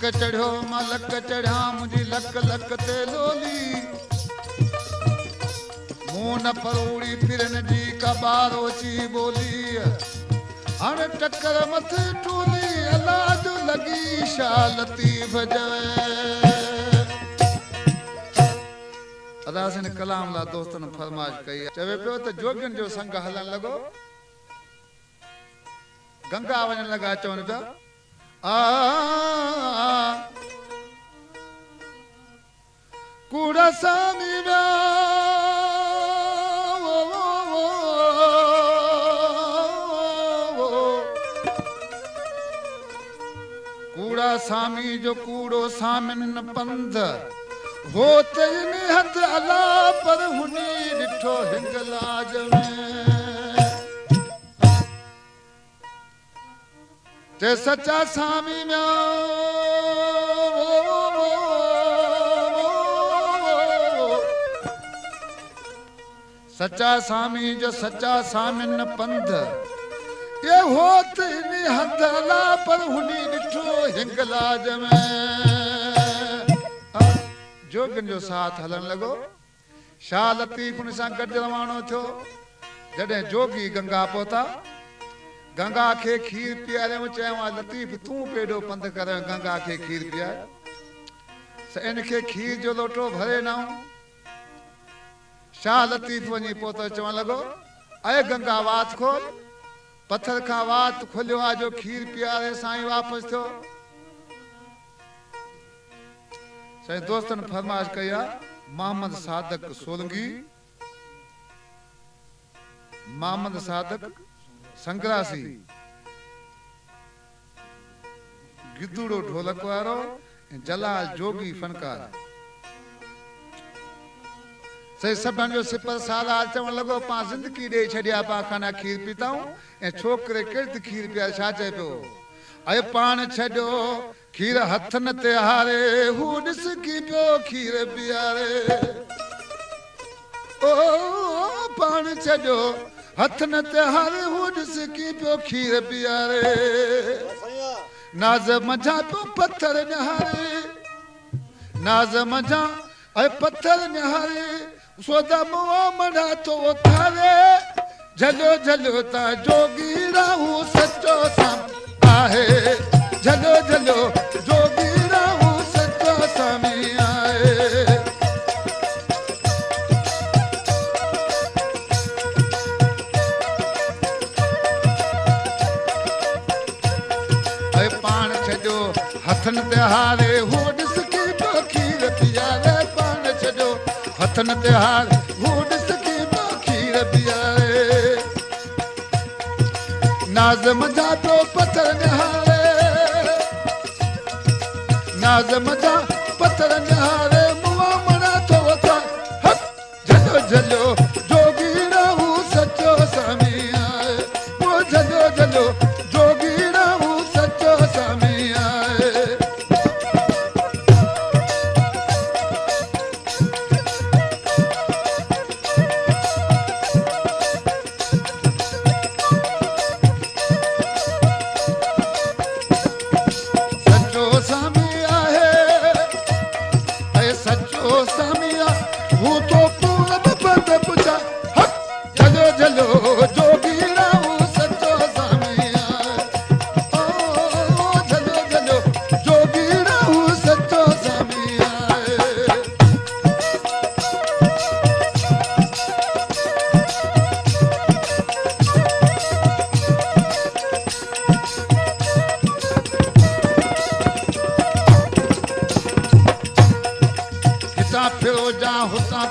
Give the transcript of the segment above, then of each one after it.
luck चढ़ियो मां luck चढ़िया मुंहिंजी लक लक ते लोली मुंह न परोड़ी फिरन जी कबारो ची बोली हाणे टक्कर मथे टोली अल्लाह जो लगी शा लतीफ़ जवे अदासिन कलाम ला दोस्तन फरमाइश कई चवे पियो त जोगियुनि जो संग हलन लॻो गंगा वञण लॻा चवनि पिया कूड़ा सामी विया कूड़ा सामी जो कूड़ो सामिन पंध हो तेन हथ अला पर हुनी ॾिठो हिंगलाज में ते सच्चा सामी में सच्चा सामी जो सच्चा सामिन पंध ये होत इन हथ अला पर हुनी ॾिठो हिंगलाज में जोगियुनि जो साथ हलन लॻो शाह लतीफ़ उन सां गॾु रवानो थियो जॾहिं जोगी गंगा पहुता गंगा खे खीर पीआरियो चयो लतीफ़ तूं पेडो पंध कर गंगा खे खीर पीआर इन खे खीर जो लोटो भरे न शाह लतीफ़ वञी पहुतो चवण लॻो अय गंगा वात खोल पत्थर खां वात खोलियो आहे जो खीर पीआरे साईं वापसि थियो साईं दोस्तन फरमाइश कई मोहम्मद सादक सोलंगी मोहम्मद सादक संग्रासी गिदुड़ो ढोलक वारो जलाल जोगी फनकार सही सभन जो सिपर सालार चवण लॻो पां जिंदगी ॾेई छॾिया पां खाना खीर पीताऊं ऐं छोकिरे किरत खीर पीआर छा चए पियो अय पाण छॾियो खीर हथन ते हारे हू ॾिस की पियो खीर पीआरे ओ पाण छॾियो हथन ते हारे हू ॾिस की पियो खीर पीआरे नाज़ मझा पियो पत्थर निहारे नाज़ मझा अय पत्थर निहारे सोदा मुआ मढ़ा तो थारे झलो झलो ता जोगी राहू सच्चो साम आहे झलो झलो जोगी राहू सच्चो सामी आहे अय पाण छॾियो हथन ते हारे हो ॾिस की पियो खीर पीआरे पाण छॾियो हथन ते हार हो ॾिस की पियो खीर पीआरे नाज़ मझा पियो पत्थर निहारे नाज़ मझा पत्थर निहारे मुआ मड़ा तो था झलो झलो जोगी राहू सच्चो सामी आए वो झलो झलो जोगी राहू सच्चो सामी आए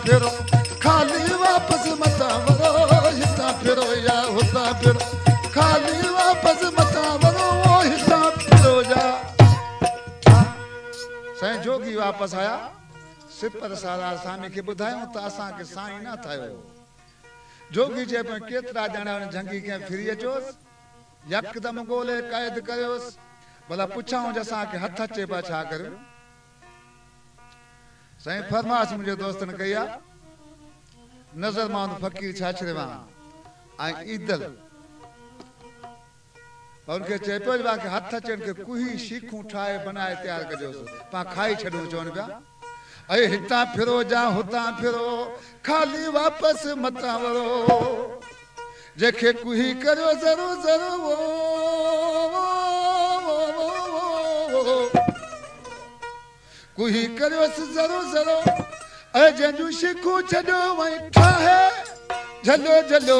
फिरो खाली वापस मता वरो हिता फिरो या हुता फिरो खाली वापस मता वरो हिता फिरो जा साईं जोगी वापस आया सिपर सारा सामी खे ॿुधायूं त असांखे साईं न थायो जोगी चए पियो केतिरा ॼणा झंगी कंहिं फिरी अचोसि यकदमि ॻोल्हे क़ैद कयोसि भला पुछाऊं असांखे हथ अचे पिया छा करियूं साईं फरमाइश मुंहिंजे दोस्तनि कई आहे नज़र मां फ़क़ीर छा छॾियो ऐं ईदल उनके चए पियो बाक़ी हथ अचनि के कुही शीखूं ठाहे बनाए तैयार कजोसि पाण खाई छॾूं चवनि पिया अरे हितां फिरो जा हुतां फिरो खाली वापसि मतां वरो जेके कुही करियो ज़रो ज़रो कुही करियोसि ज़रो ज़रो अरे जंहिंजूं शीखूं छॾियो वई ठाहे झलो झलो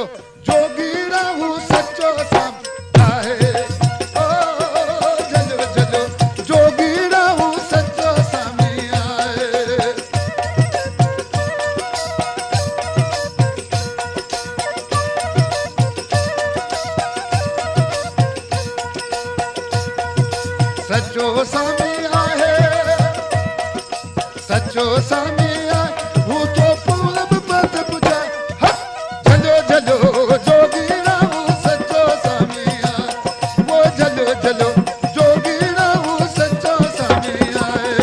जोगीरा हू सचो सां ठाहे ओ झलो झलो जोगीरा हू सचो सामी आए सचो सामी आहे सचो सामी आहे हू तो पूरब बंद बुझाए झलो झलो जोगीरा हू सचो सामी आहे वो झलो झलो जोगीरा हू सचो सामी आहे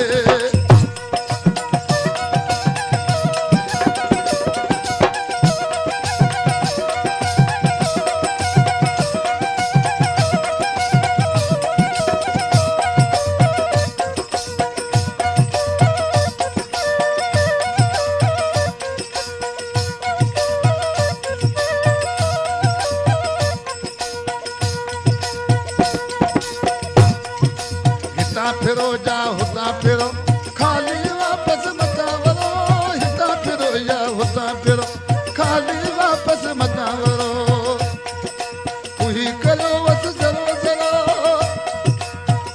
हितां फिरो जा हुतां फिरो खाली वापसि मतां वरो हितां फिरो या हुतां फिरो खाली वापसि मतां वरो कुही करियो वसि ज़रो ज़रो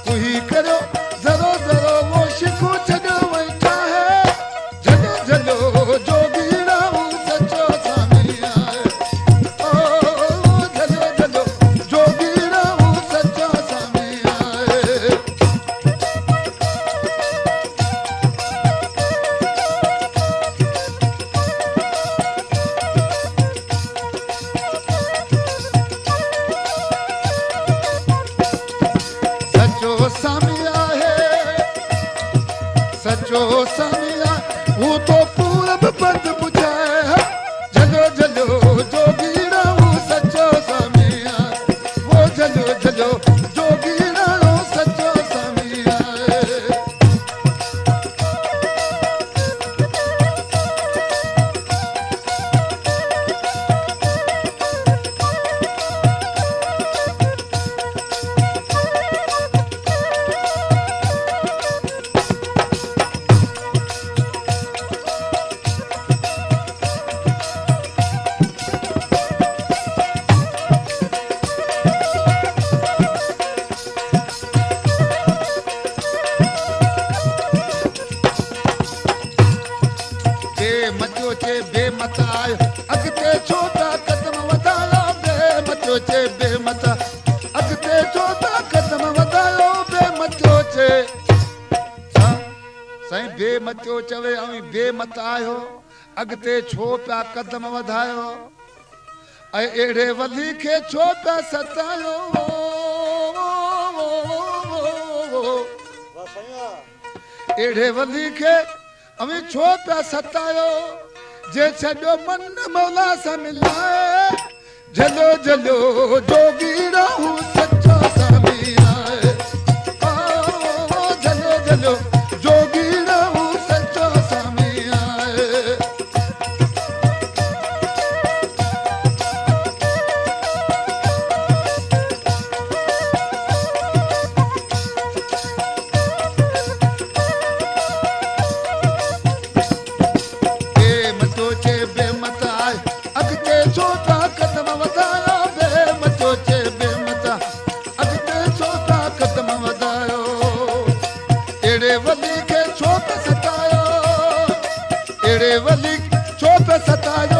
कुही करियो ज़रो ज़रो वो शीखूं छॾियो वई ठाहे झलो झलो जोगीरा हू सचो सामी आहे ओ झलो झलो जोगीरा हू सचो सामी आहे सचो सामी आहे सचो सामी आहे हू तो पूरब बंद बुझाए झलो झलो जोगीरा हू सचो सामी आहे वो झलो झलो जोगीरा हू सचो सामी आहे मचो चे बेमत आयो अॻिते छो था कदम वधायो बेमचो चे बेमत अॻिते छो था कदम वधायो बेमचो चे साईं बेमचो चवे ऐं बेमत आयो अॻिते छो पिया कदम वधायो ऐं अहिड़े वली खे छो पिया सतायो अहिड़े वली खे अमी छो पिया सतायो जे छॾियो मन मौला सां मिलाए झलो झलो जोगीरा हू सचो सामी आहे ओ झलो झलो जोगीरा हू सचो सामी आहे बेमत आए अॻिते छो था कदम वधायो बेमचो चे बेमत अॻिते छो था कदम वधायो अहिड़े वली खे छो था सतायो अहिड़े वली छो था सतायो